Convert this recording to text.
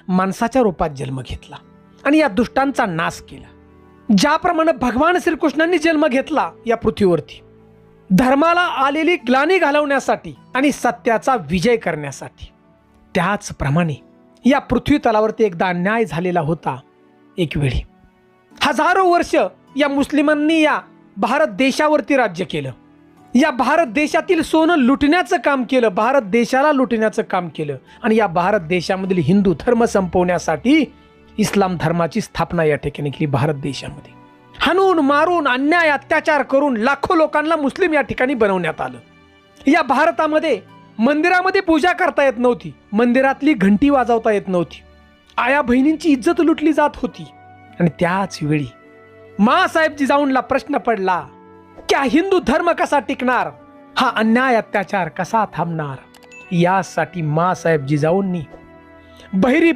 माणसाच्या रूपात जन्म घेतला आणि या दुष्टांचा नाश केला। ज्याप्रमाणे भगवान श्रीकृष्णांनी जन्म घेतला या पृथ्वीवरती धर्माला आलेली ग्लानी घालवण्यासाठी आणि सत्याचा विजय करण्यासाठी, त्याचप्रमाणे या पृथ्वी तलावरती एकदा अन्याय झालेला होता। एक वेळी हजारो वर्ष या मुस्लिमांनी या भारत देशावरती राज्य केलं, या भारत देशातील सोनं लुटण्याचं काम केलं, भारत देशाला लुटण्याचं काम केलं आणि या भारत देशामधील हिंदू धर्म संपवण्यासाठी इस्लाम धर्माची स्थापना या ठिकाणी केली। भारत देशामध्ये हाणून मारून अन्याय अत्याचार करून लाखो लोकांना मुस्लिम या ठिकाणी बनवण्यात आलं। या भारतामध्ये मंदिरामध्ये पूजा करता येत नव्हती, मंदिरातली घंटी वाजवता येत नव्हती, आया बहिणींची इज्जत लुटली जात होती। आणि त्याच वेळी माँसाहेब जिजाऊंना प्रश्न पडला की हिंदू धर्म कसा टिकणार, हा अन्याय अत्याचार कसा थांबणार। यासाठी माँसाहेब जिजाऊंनी बहिरी